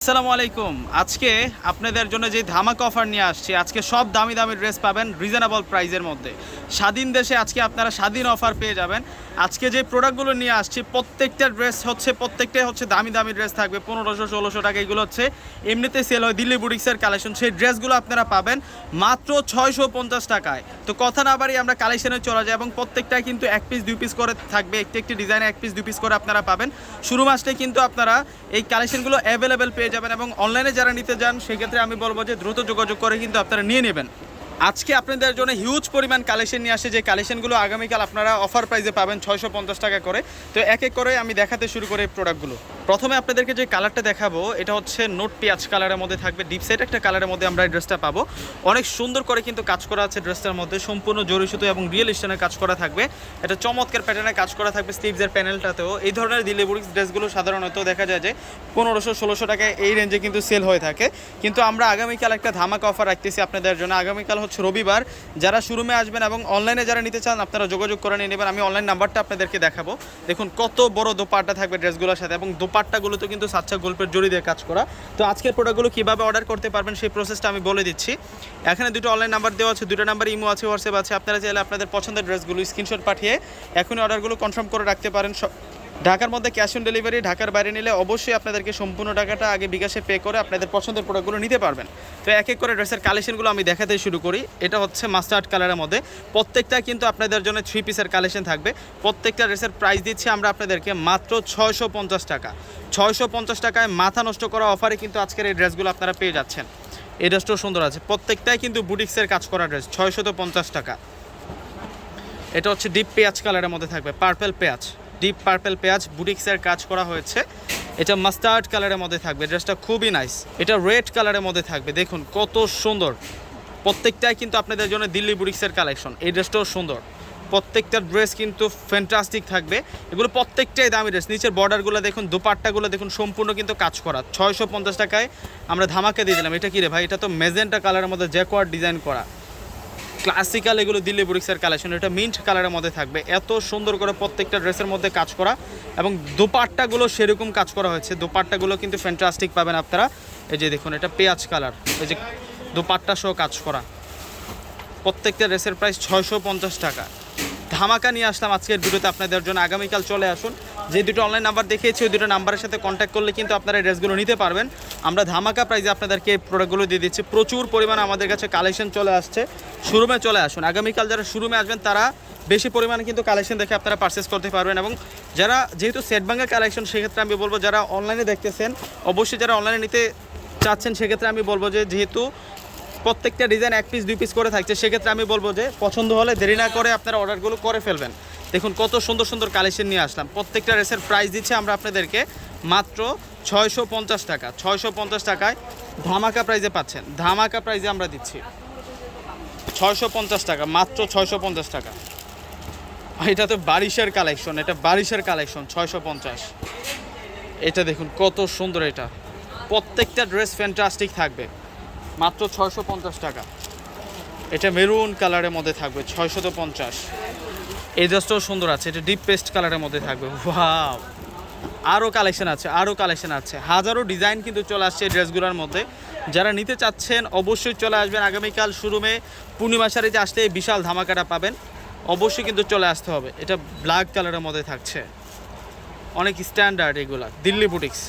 আসসালামু আলাইকুম। আজকে আপনাদের জন্য যে ধামাকা অফার নিয়ে আসছি, আজকে সব দামি দামি ড্রেস পাবেন রিজনেবল প্রাইসের মধ্যে। স্বাধীন দেশে আজকে আপনারা স্বাধীন অফার পেয়ে যাবেন। আজকে যে প্রোডাক্টগুলো নিয়ে আসছি প্রত্যেকটাই হচ্ছে দামি দামি ড্রেস থাকবে। 1500-1600 টাকা এগুলো হচ্ছে এমনিতে সেল হয় দিল্লি বুটিক্সের কালেকশন। সেই ড্রেসগুলো আপনারা পাবেন মাত্র 650 টাকায়। তো কথা না বাড়ি আমরা কালেকশনে চলে যাই এবং প্রত্যেকটাই কিন্তু 1 পিস 2 পিস করে থাকবে। একটি ডিজাইনে 1 পিস 2 পিস করে আপনারা পাবেন। শুরু মাসটাই কিন্তু আপনারা এই কালেকশনগুলো অ্যাভেলেবেল পেয়ে যাবেন এবং অনলাইনে যারা নিতে যান সেক্ষেত্রে আমি বলবো যে দ্রুত যোগাযোগ করে কিন্তু আপনারা নিয়ে নেবেন। আজকে আপনাদের জন্য হিউজ পরিমাণ কালেকশন নিয়ে আসে, যে কালেকশনগুলো আগামীকাল আপনারা অফার প্রাইসে পাবেন 650 টাকা করে। তো এক এক করে আমি দেখাতে শুরু করি এই প্রোডাক্টগুলো। প্রথমে আপনাদেরকে যে কালারটা দেখাবো এটা হচ্ছে নোট পেঁয়াজ কালারের মধ্যে থাকবে। ডিপ সেট একটা কালারের মধ্যে আমরা এই ড্রেসটা পাবো। অনেক সুন্দর করে কিন্তু কাজ করা আছে ড্রেসটার মধ্যে, সম্পূর্ণ জরি সুতো এবং রিয়েল স্টোনের কাজ করা থাকবে। এটা চমৎকার প্যাটার্নে কাজ করা থাকবে স্লিভসের প্যানেলটাতেও। এই ধরনের দিল্লি বুটিক্স ড্রেসগুলো সাধারণত দেখা যায় যে 1500-1600 টাকায় এই রেঞ্জে কিন্তু সেল হয়ে থাকে। কিন্তু আমরা আগামীকাল একটা ধামাকা অফার রাখতেছি আপনাদের জন্য। আগামীকাল হচ্ছে রবিবার, যারা শোরুমে আসবেন এবং অনলাইনে যারা নিতে চান আপনারা যোগাযোগ করে নিয়ে নেবেন। আমি অনলাইন নাম্বারটা আপনাদেরকে দেখাবো। দেখুন কত বড় দোপাট্টা থাকবে ড্রেসগুলোর সাথে এবং দোপাট্টাগুলো তো কিন্তু সাচ্চা গল্পের জড়ি দিয়ে কাজ করা। তো আজকের প্রোডাক্টগুলো কীভাবে অর্ডার করতে পারবেন সেই প্রসেসটা আমি বলে দিচ্ছি। এখানে দুটো অনলাইন নাম্বার দেওয়া আছে, দুটো নাম্বার ইমো আছে, হোয়াটসঅ্যাপ আছে। আপনারা চাইলে আপনাদের পছন্দের ড্রেসগুলো স্ক্রিনশট পাঠিয়ে এখনই অর্ডারগুলো কনফার্ম করে রাখতে পারেন। ঢাকার মধ্যে ক্যাশ অন ডেলিভারি, ঢাকার বাইরে নিলে অবশ্যই আপনাদেরকে সম্পূর্ণ টাকাটা আগে বিকাশে পে করে আপনাদের পছন্দের প্রোডাক্টগুলো নিতে পারবেন। তো এক এক করে ড্রেসের কালেকশনগুলো আমি দেখাতে শুরু করি। এটা হচ্ছে মাস্টার্ড কালারের মধ্যে, প্রত্যেকটা কিন্তু আপনাদের জন্য 3 পিসের কালেকশন থাকবে। প্রত্যেকটা ড্রেসের প্রাইস দিচ্ছি আমরা আপনাদেরকে মাত্র 650 টাকা। 650 টাকায় মাথা নষ্ট করা অফারে কিন্তু আজকের এই ড্রেসগুলো আপনারা পেয়ে যাচ্ছেন। এই ড্রেসটাও সুন্দর আছে, প্রত্যেকটাই কিন্তু বুটিক্সের কাজ করা ড্রেস। 650 টাকা। এটা হচ্ছে ডিপ পেঁয়াজ কালারের মধ্যে থাকবে, পার্পল পেঁয়াজ, ডিপ পার্পল পেঁয়াজ বুটিক্সের কাজ করা হয়েছে। এটা মাস্টার্ড কালারের মধ্যে থাকবে, ড্রেসটা খুবই নাইস। এটা রেড কালারের মধ্যে থাকবে, দেখুন কত সুন্দর। প্রত্যেকটাই কিন্তু আপনাদের জন্য দিল্লি বুটিক্সের কালেকশন। এই ড্রেসটাও সুন্দর, প্রত্যেকটা ড্রেস কিন্তু ফ্যান্টাস্টিক থাকবে। এগুলো প্রত্যেকটাই দামি ড্রেস। নিচের বর্ডারগুলো দেখুন, দোপাট্টাগুলো দেখুন, সম্পূর্ণ কিন্তু কাজ করা। 650 টাকায় আমরা ধামাকা দিয়ে দিলাম। এটা কি রে ভাই? এটা তো মেজেন্টা কালারের মধ্যে জ্যাকোয়ার্ড ডিজাইন করা, ক্লাসিক্যাল এগুলো দিল্লি বুটিক্সের কালেকশন। এটা মিন্ট কালারের মধ্যে থাকবে। এত সুন্দর করে প্রত্যেকটা ড্রেসের মধ্যে কাজ করা এবং দোপাট্টাগুলো সেরকম কাজ করা হয়েছে। দোপাট্টাগুলো কিন্তু ফ্যান্টাস্টিক পাবেন আপনারা। এই যে দেখুন, এটা পেঁয়াজ কালার, এই যে দোপাট্টা সহ কাজ করা। প্রত্যেকটা ড্রেসের প্রাইস 650 টাকা। ধামাকা নিয়ে আসলাম আজকের ভিডিওতে আপনাদের জন্য। আগামীকাল চলে আসুন। যে দুটো অনলাইন নাম্বার দেখিয়েছি ওই দুটো নাম্বারের সাথে কন্ট্যাক্ট করলে কিন্তু আপনারা এই ড্রেসগুলো নিতে পারবেন। আমরা ধামাকা প্রাইসে আপনাদেরকে এই প্রোডাক্টগুলো দিয়ে দিচ্ছি। প্রচুর পরিমাণে আমাদের কাছে কালেকশন চলে আসছে। শোরুমে চলে আসুন। আগামীকাল যারা শোরুমে আসবেন তারা বেশি পরিমাণে কিন্তু কালেকশন দেখে আপনারা পারচেস করতে পারবেন। এবং যারা যেহেতু সেট ভাঙা কালেকশন, সেক্ষেত্রে আমি বলবো যারা অনলাইনে দেখতেছেন, অবশ্যই যারা অনলাইনে নিতে চাচ্ছেন সেক্ষেত্রে আমি বলবো যে যেহেতু প্রত্যেকটা ডিজাইন 1 পিস 2 পিস করে থাকছে, সেক্ষেত্রে আমি বলবো যে পছন্দ হলে দেরি না করে আপনারা অর্ডারগুলো করে ফেলবেন। দেখুন কত সুন্দর সুন্দর কালেকশন নিয়ে আসলাম। প্রত্যেকটা ড্রেসের প্রাইস দিচ্ছে আমরা আপনাদেরকে মাত্র 650 টাকা। 650 টাকায় ধামাকা প্রাইজে পাচ্ছেন। ধামাকা প্রাইজে আমরা দিচ্ছি 650 টাকা, মাত্র 650 টাকা। এটা তো বারিশের কালেকশন, এটা বারিশের কালেকশন 650। এটা দেখুন কত সুন্দর। এটা প্রত্যেকটা ড্রেস ফ্যান্টাস্টিক থাকবে, মাত্র 650 টাকা। এটা মেরুন কালারের মধ্যে থাকবে 650। এই ড্রেসটাও সুন্দর আছে, এটা ডিপ পেস্ট কালারের মধ্যে থাকবে। ওয়াও, আরও কালেকশন আছে, আরও কালেকশন আছে। হাজারো ডিজাইন কিন্তু চলে আসছে এই ড্রেসগুলোর মধ্যে। যারা নিতে চাচ্ছেন অবশ্যই চলে আসবেন আগামীকাল শোরুমে। পূর্ণিমা শাড়িতে আসলে এই বিশাল ধামাকাটা পাবেন, অবশ্যই কিন্তু চলে আসতে হবে। এটা ব্ল্যাক কালারের মধ্যে থাকছে, অনেক স্ট্যান্ডার্ড এগুলা দিল্লি বুটিক্স।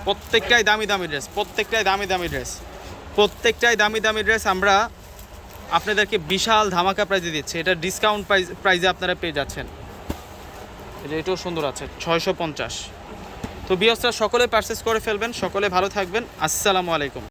প্রত্যেকটাই দামি দামি ড্রেস, প্রত্যেকটাই দামি দামি ড্রেস, প্রত্যেকটাই দামি দামি ড্রেস। আমরা আপনাদেরকে বিশাল ধামাকা প্রাইজে দিচ্ছি। এটা ডিসকাউন্ট প্রাইজে আপনারা পেয়ে যাচ্ছেন। এটাও সুন্দর আছে 650। তো ভিউয়ার্সরা সকলে পারচেস করে ফেলবেন। সকলে ভালো থাকবেন। আসসালামু আলাইকুম।